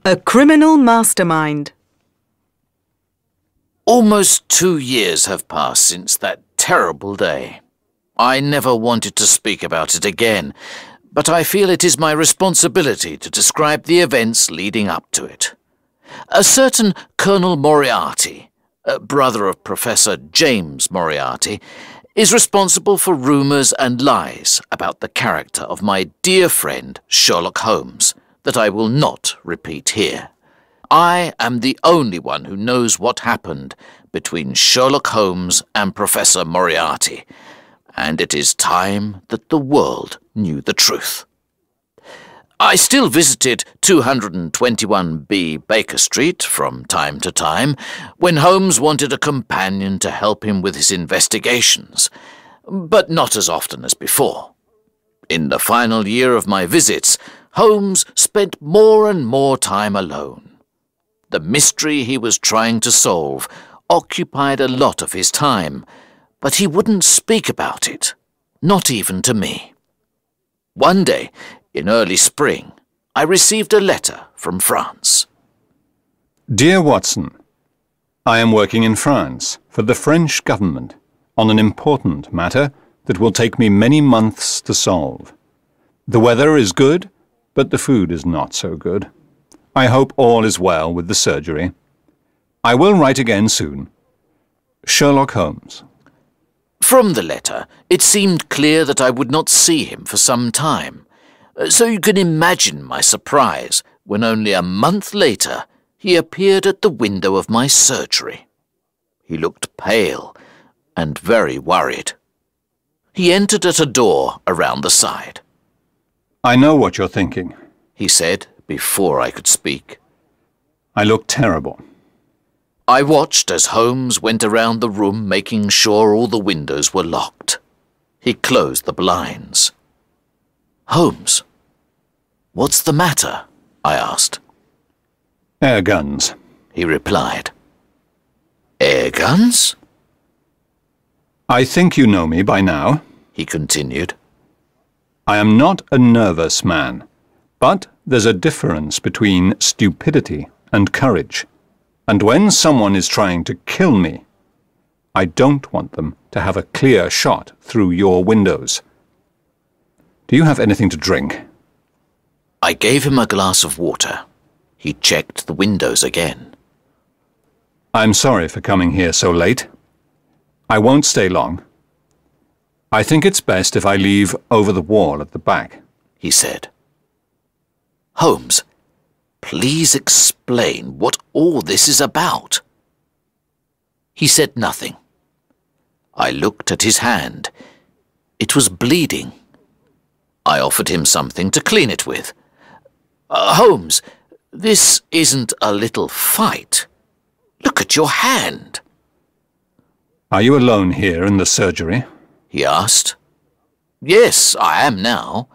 A criminal mastermind. Almost 2 years have passed since that terrible day. I never wanted to speak about it again, but I feel it is my responsibility to describe the events leading up to it. A certain Colonel Moriarty, a brother of Professor James Moriarty, is responsible for rumours and lies about the character of my dear friend Sherlock Holmes that I will not repeat here. I am the only one who knows what happened between Sherlock Holmes and Professor Moriarty, and it is time that the world knew the truth. I still visited 221B Baker Street from time to time when Holmes wanted a companion to help him with his investigations, but not as often as before. In the final year of my visits, Holmes spent more and more time alone. The mystery he was trying to solve occupied a lot of his time, but he wouldn't speak about it, not even to me. One day, in early spring, I received a letter from France. Dear Watson, I am working in France for the French government on an important matter that will take me many months to solve. The weather is good, but the food is not so good. I hope all is well with the surgery. I will write again soon. Sherlock Holmes. From the letter, it seemed clear that I would not see him for some time, so you can imagine my surprise when only a month later he appeared at the window of my surgery. He looked pale and very worried. He entered at a door around the side. I know what you're thinking, he said before I could speak. I look terrible. I watched as Holmes went around the room making sure all the windows were locked. He closed the blinds. Holmes, what's the matter? I asked. Air guns, he replied. Air guns? I think you know me by now, he continued. I am not a nervous man, but there's a difference between stupidity and courage. And when someone is trying to kill me, I don't want them to have a clear shot through your windows. Do you have anything to drink? I gave him a glass of water. He checked the windows again. I'm sorry for coming here so late. I won't stay long. I think it's best if I leave over the wall at the back, he said. Holmes, please explain what all this is about. He said nothing. I looked at his hand. It was bleeding. I offered him something to clean it with. Holmes, this isn't a little fight. Look at your hand. Are you alone here in the surgery? He asked. Yes, I am now.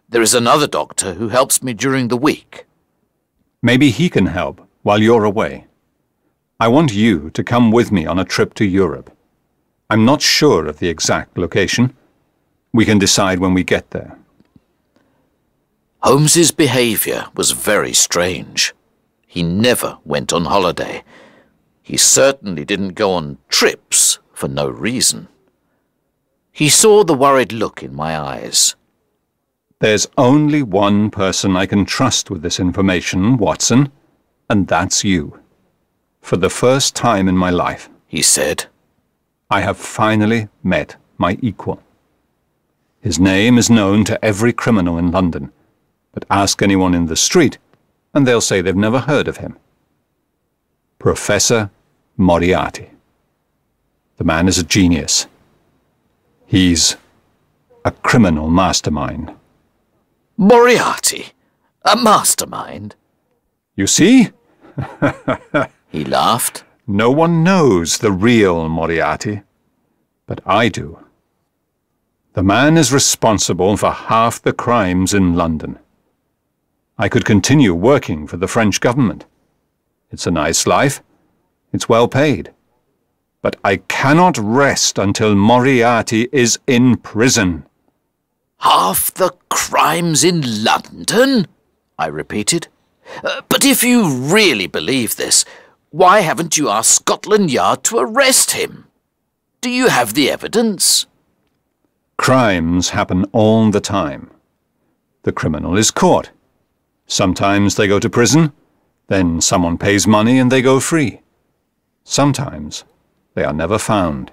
There is another doctor who helps me during the week. Maybe he can help while you're away. I want you to come with me on a trip to Europe. I'm not sure of the exact location. We can decide when we get there. Holmes's behaviour was very strange. He never went on holiday. He certainly didn't go on trips for no reason. He saw the worried look in my eyes. There's only one person I can trust with this information, Watson, and that's you. For the first time in my life, he said, I have finally met my equal. His name is known to every criminal in London, but ask anyone in the street, and they'll say they've never heard of him. Professor Moriarty. The man is a genius. He's a criminal mastermind. Moriarty? A mastermind? You see? He laughed. No one knows the real Moriarty, but I do. The man is responsible for half the crimes in London. I could continue working for the French government. It's a nice life. It's well paid. But I cannot rest until Moriarty is in prison. Half the crimes in London? I repeated. But if you really believe this, why haven't you asked Scotland Yard to arrest him? Do you have the evidence? Crimes happen all the time. The criminal is caught. Sometimes they go to prison, then someone pays money and they go free. Sometimes they are never found.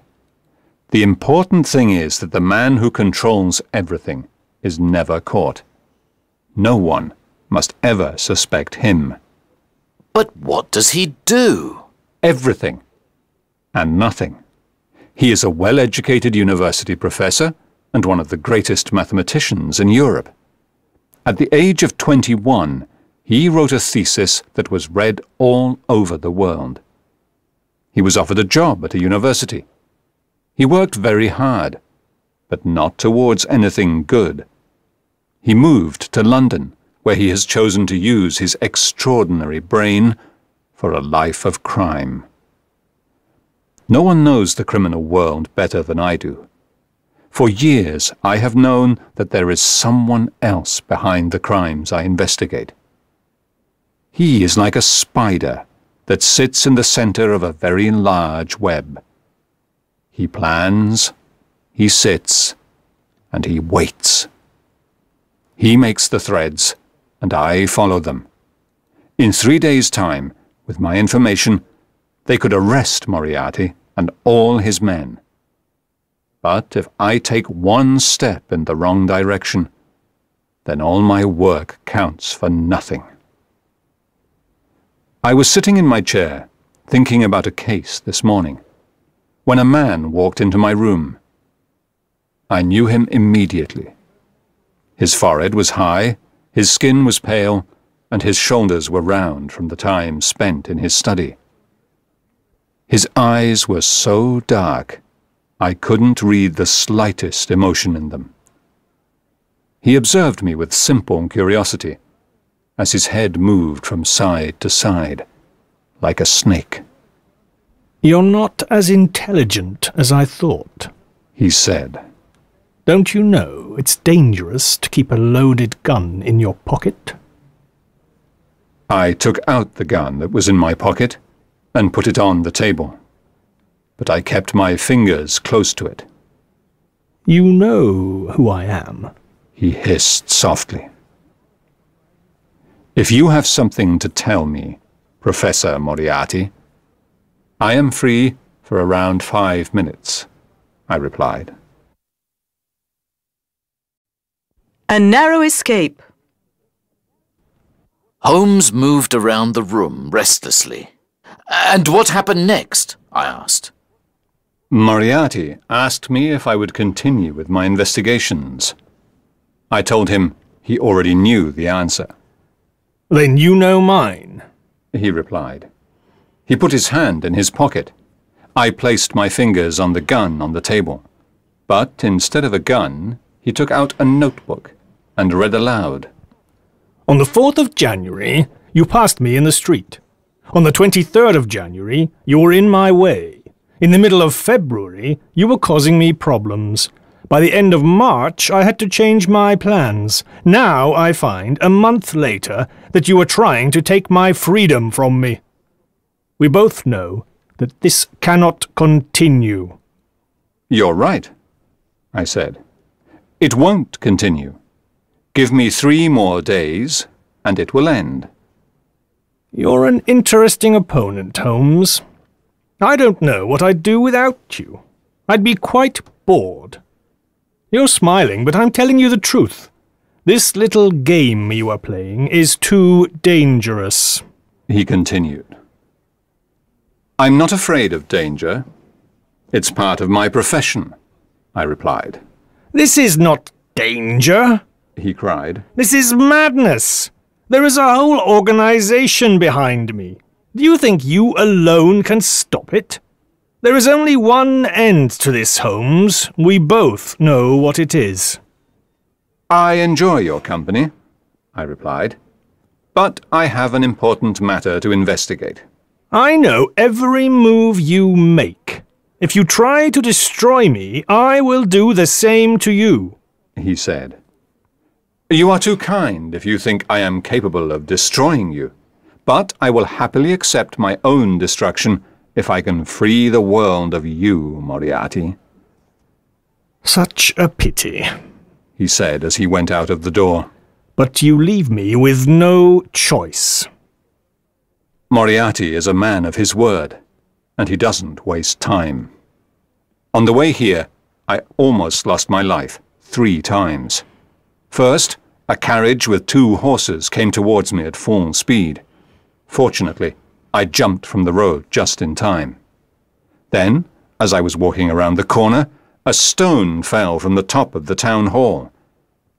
The important thing is that the man who controls everything is never caught. No one must ever suspect him. But what does he do? Everything and nothing. He is a well-educated university professor and one of the greatest mathematicians in Europe. At the age of 21, he wrote a thesis that was read all over the world. He was offered a job at a university. He worked very hard, but not towards anything good. He moved to London, where he has chosen to use his extraordinary brain for a life of crime. No one knows the criminal world better than I do. For years, I have known that there is someone else behind the crimes I investigate. He is like a spider that sits in the center of a very large web. He plans, he sits, and he waits. He makes the threads, and I follow them. In 3 days' time, with my information, they could arrest Moriarty and all his men. But if I take one step in the wrong direction, then all my work counts for nothing. I was sitting in my chair, thinking about a case this morning, when a man walked into my room. I knew him immediately. His forehead was high, his skin was pale, and his shoulders were round from the time spent in his study. His eyes were so dark, I couldn't read the slightest emotion in them. He observed me with simple curiosity, as his head moved from side to side, like a snake. "You're not as intelligent as I thought," he said. "Don't you know it's dangerous to keep a loaded gun in your pocket?" I took out the gun that was in my pocket and put it on the table, but I kept my fingers close to it. "You know who I am," he hissed softly. "If you have something to tell me, Professor Moriarty, I am free for around 5 minutes," I replied. A narrow escape. Holmes moved around the room restlessly. "And what happened next?" I asked. Moriarty asked me if I would continue with my investigations. I told him he already knew the answer. "Then you know mine," he replied. He put his hand in his pocket. I placed my fingers on the gun on the table. But instead of a gun, he took out a notebook and read aloud. "On the 4th of January, you passed me in the street. On the 23rd of January, you were in my way. In the middle of February, you were causing me problems. By the end of March, I had to change my plans. Now I find, a month later, that you are trying to take my freedom from me. We both know that this cannot continue." "You're right," I said. "It won't continue. Give me 3 more days, and it will end." "You're an interesting opponent, Holmes. I don't know what I'd do without you. I'd be quite bored. You're smiling, but I'm telling you the truth. This little game you are playing is too dangerous," he continued. "I'm not afraid of danger. It's part of my profession," I replied. "This is not danger," he cried. "This is madness. There is a whole organization behind me. Do you think you alone can stop it? There is only one end to this, Holmes. We both know what it is." "I enjoy your company," I replied, "but I have an important matter to investigate." "I know every move you make. If you try to destroy me, I will do the same to you," he said. "You are too kind if you think I am capable of destroying you," but I will happily accept my own destruction if I can free the world of you, Moriarty. Such a pity, he said as he went out of the door. But you leave me with no choice. Moriarty is a man of his word, and he doesn't waste time. On the way here, I almost lost my life 3 times. First, a carriage with 2 horses came towards me at full speed. Fortunately, I jumped from the road just in time. Then, as I was walking around the corner, a stone fell from the top of the town hall.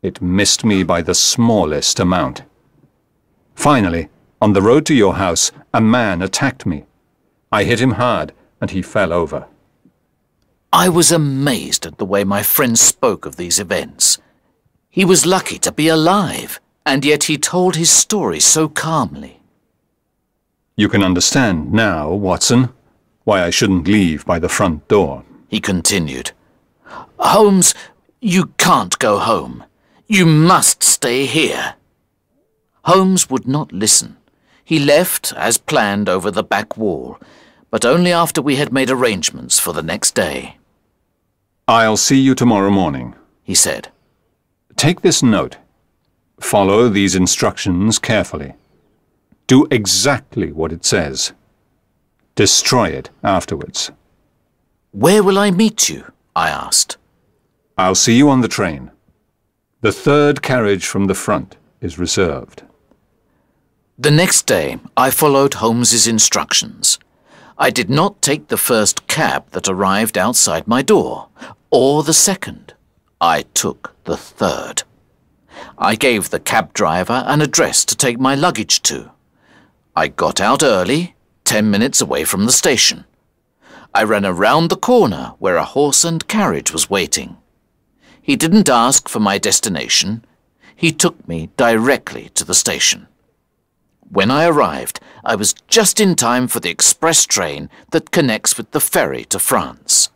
It missed me by the smallest amount. Finally, on the road to your house, a man attacked me. I hit him hard, and he fell over. I was amazed at the way my friend spoke of these events. He was lucky to be alive, and yet he told his story so calmly. You can understand now, Watson, why I shouldn't leave by the front door, he continued. Holmes, you can't go home. You must stay here. Holmes would not listen. He left, as planned, over the back wall, but only after we had made arrangements for the next day. I'll see you tomorrow morning, he said. Take this note. Follow these instructions carefully. Do exactly what it says. Destroy it afterwards. Where will I meet you? I asked. I'll see you on the train. The 3rd carriage from the front is reserved. The next day, I followed Holmes's instructions. I did not take the first cab that arrived outside my door, or the second. I took the 3rd. I gave the cab driver an address to take my luggage to. I got out early, 10 minutes away from the station. I ran around the corner where a horse and carriage was waiting. He didn't ask for my destination. He took me directly to the station. When I arrived, I was just in time for the express train that connects with the ferry to France.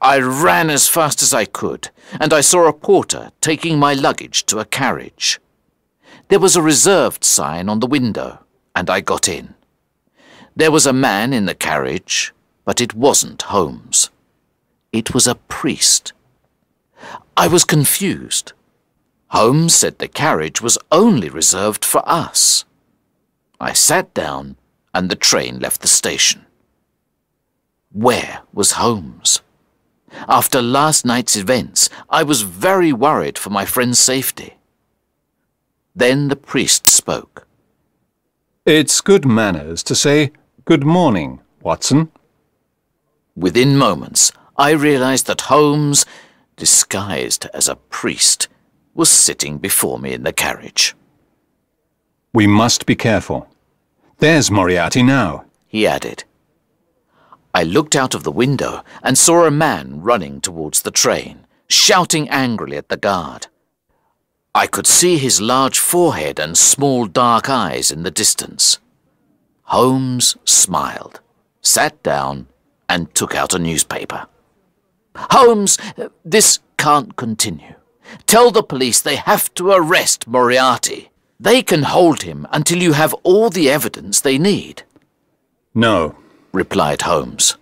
I ran as fast as I could, and I saw a porter taking my luggage to a carriage. There was a reserved sign on the window, and I got in. There was a man in the carriage, but it wasn't Holmes. It was a priest. I was confused. Holmes said the carriage was only reserved for us. I sat down, and the train left the station. Where was Holmes? After last night's events, I was very worried for my friend's safety. Then the priest spoke. It's good manners to say, "Good morning, Watson." Within moments, I realized that Holmes, disguised as a priest, was sitting before me in the carriage. We must be careful. There's Moriarty now, he added. I looked out of the window and saw a man running towards the train, shouting angrily at the guard. I could see his large forehead and small dark eyes in the distance. Holmes smiled, sat down, and took out a newspaper. Holmes, this can't continue. Tell the police they have to arrest Moriarty. They can hold him until you have all the evidence they need. No, replied Holmes.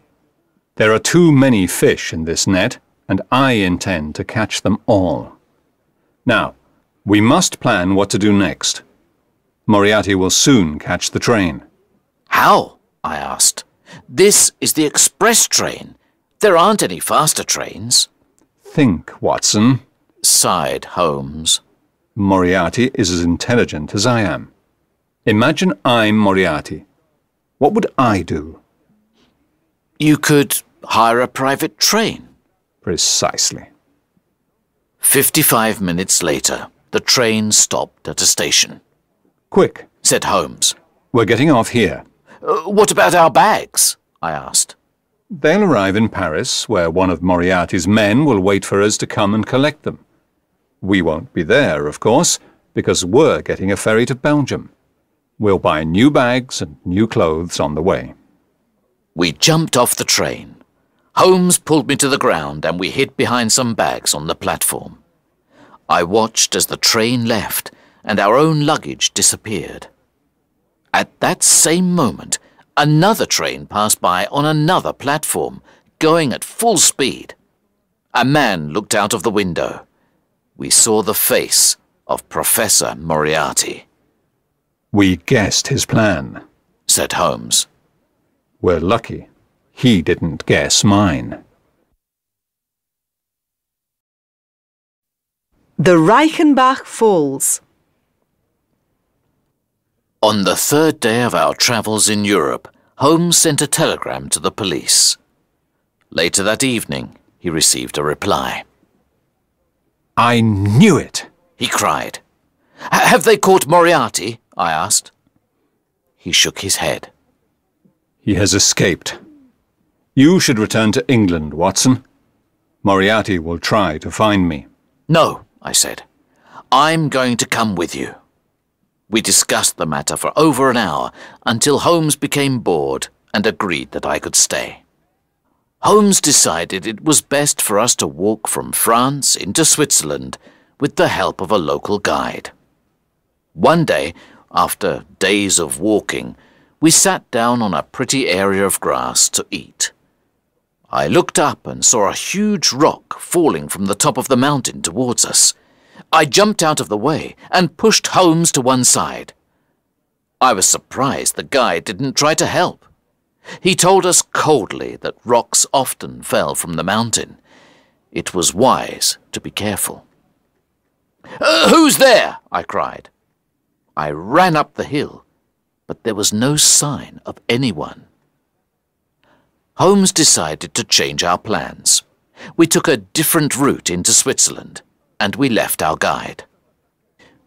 There are too many fish in this net, and I intend to catch them all. Now, we must plan what to do next. Moriarty will soon catch the train. How? I asked. This is the express train. There aren't any faster trains. Think, Watson, sighed Holmes. Moriarty is as intelligent as I am. Imagine I'm Moriarty. What would I do? You could hire a private train. Precisely. 55 minutes later, the train stopped at a station. Quick, said Holmes. We're getting off here. What about our bags? I asked. They'll arrive in Paris, where one of Moriarty's men will wait for us to come and collect them. We won't be there, of course, because we're getting a ferry to Belgium. We'll buy new bags and new clothes on the way. We jumped off the train. Holmes pulled me to the ground and we hid behind some bags on the platform. I watched as the train left and our own luggage disappeared. At that that same moment, another train passed by on another platform, going at full speed. A man looked out of the window. We saw the face of Professor Moriarty. We guessed his plan, said Holmes. We're lucky. He didn't guess mine. The Reichenbach Falls. On the third day of our travels in Europe, Holmes sent a telegram to the police. Later that evening, he received a reply. I knew it, he cried. Have they caught Moriarty? I asked. He shook his head. He has escaped. You should return to England, Watson. Moriarty will try to find me. No, I said. I'm going to come with you. We discussed the matter for over an hour until Holmes became bored and agreed that I could stay. Holmes decided it was best for us to walk from France into Switzerland with the help of a local guide. One day, after days of walking, we sat down on a pretty area of grass to eat. I looked up and saw a huge rock falling from the top of the mountain towards us. I jumped out of the way and pushed Holmes to one side. I was surprised the guide didn't try to help. He told us coldly that rocks often fell from the mountain. It was wise to be careful. Who's there? I cried. I ran up the hill, but there was no sign of anyone. Holmes decided to change our plans. We took a different route into Switzerland, and we left our guide.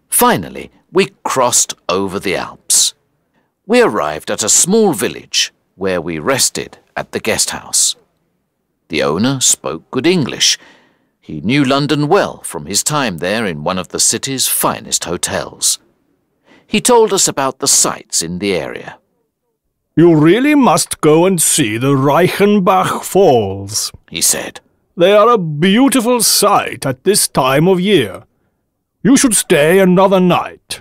Finally, we crossed over the Alps. We arrived at a small village where we rested at the guest house. The owner spoke good English. He knew London well from his time there in one of the city's finest hotels. He told us about the sights in the area. You really must go and see the Reichenbach Falls, he said. They are a beautiful sight at this time of year. You should stay another night.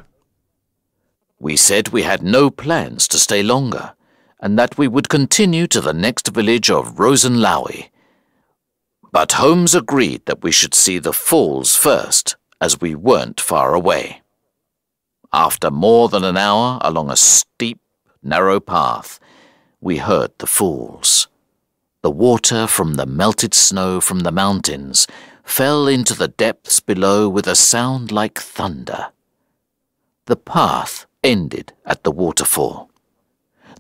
We said we had no plans to stay longer, and that we would continue to the next village of Rosenlaui. But Holmes agreed that we should see the falls first, as we weren't far away. After more than an hour along a steep, narrow path, we heard the falls. The water from the melted snow from the mountains fell into the depths below with a sound like thunder. The path ended at the waterfall.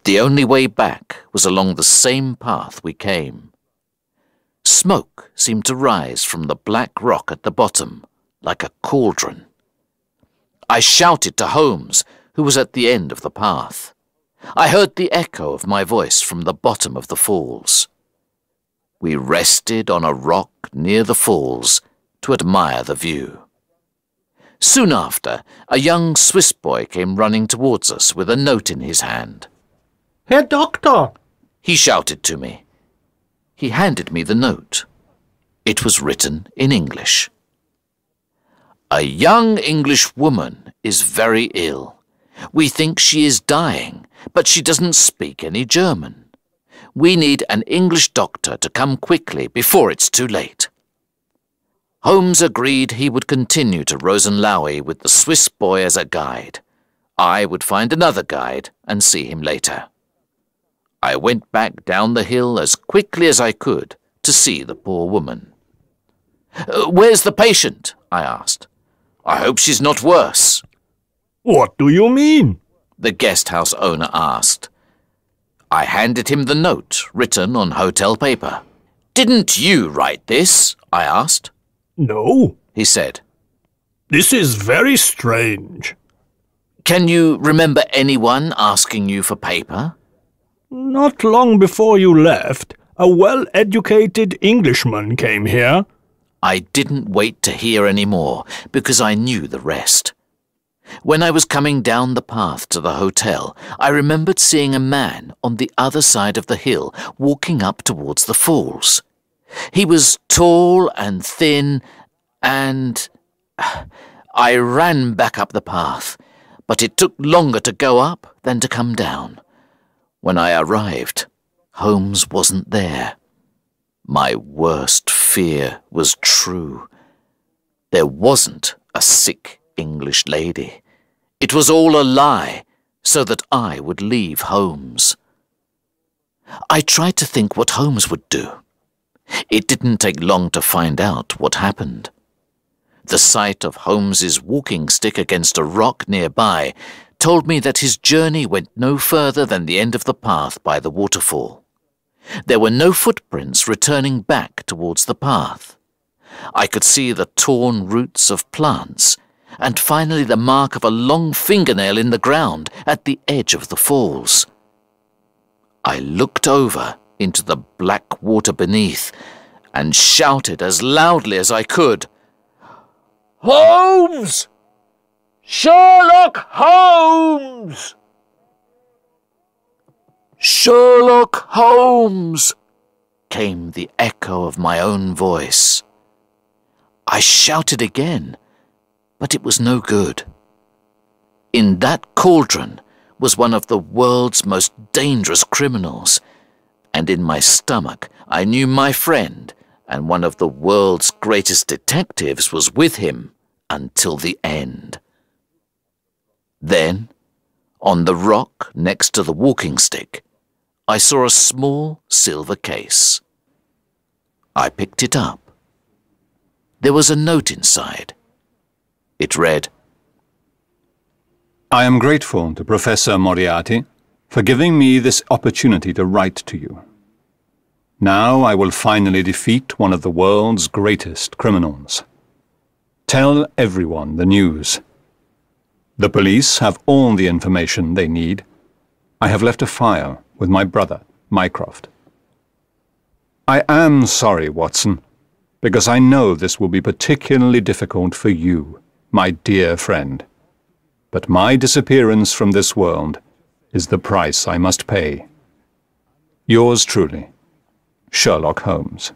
The only way back was along the same path we came. Smoke seemed to rise from the black rock at the bottom, like a cauldron. I shouted to Holmes, who was at the end of the path. I heard the echo of my voice from the bottom of the falls. We rested on a rock near the falls to admire the view. Soon after, a young Swiss boy came running towards us with a note in his hand. Herr Doctor, he shouted to me. He handed me the note. It was written in English. A young English woman is very ill. We think she is dying, but she doesn't speak any German. We need an English doctor to come quickly before it's too late. Holmes agreed he would continue to Rosenlaui with the Swiss boy as a guide. I would find another guide and see him later. I went back down the hill as quickly as I could to see the poor woman. Where's the patient? I asked. I hope she's not worse. What do you mean? The guest house owner asked. I handed him the note written on hotel paper. Didn't you write this? I asked. No, he said. This is very strange. Can you remember anyone asking you for paper? Not long before you left, a well-educated Englishman came here. I didn't wait to hear any more, because I knew the rest. When I was coming down the path to the hotel, I remembered seeing a man on the other side of the hill walking up towards the falls. He was tall and thin, and I ran back up the path, but it took longer to go up than to come down. When I arrived, Holmes wasn't there. My worst fear was true. There wasn't a sick English lady. It was all a lie, so that I would leave Holmes. I tried to think what Holmes would do. It didn't take long to find out what happened. The sight of Holmes's walking stick against a rock nearby told me that his journey went no further than the end of the path by the waterfall. There were no footprints returning back towards the path. I could see the torn roots of plants, and finally the mark of a long fingernail in the ground at the edge of the falls. I looked over into the black water beneath and shouted as loudly as I could, "Holmes! Sherlock Holmes! Sherlock Holmes!" came the echo of my own voice. I shouted again, but it was no good. In that cauldron was one of the world's most dangerous criminals, and in my stomach I knew my friend and one of the world's greatest detectives was with him until the end. Then, on the rock next to the walking stick, I saw a small silver case. I picked it up. There was a note inside. It read, I am grateful to Professor Moriarty for giving me this opportunity to write to you. Now I will finally defeat one of the world's greatest criminals. Tell everyone the news. The police have all the information they need. I have left a file with my brother, Mycroft. I am sorry, Watson, because I know this will be particularly difficult for you, my dear friend. But my disappearance from this world is the price I must pay. Yours truly, Sherlock Holmes.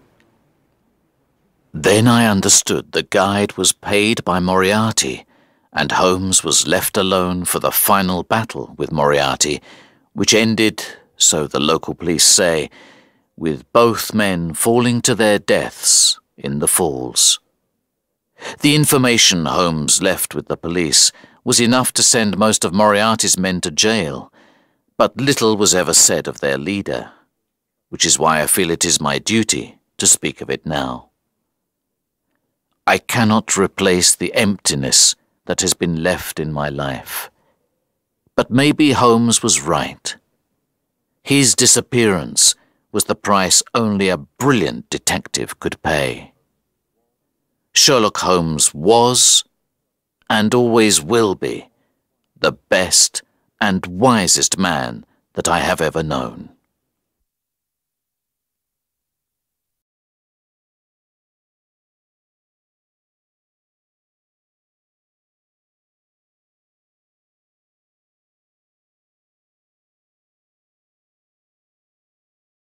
Then I understood the guide was paid by Moriarty, and Holmes was left alone for the final battle with Moriarty, which ended, so the local police say, with both men falling to their deaths in the falls. The information Holmes left with the police was enough to send most of Moriarty's men to jail, but little was ever said of their leader, which is why I feel it is my duty to speak of it now. I cannot replace the emptiness that has been left in my life, but maybe Holmes was right. His disappearance was the price only a brilliant detective could pay. Sherlock Holmes was, and always will be, the best and wisest man that I have ever known.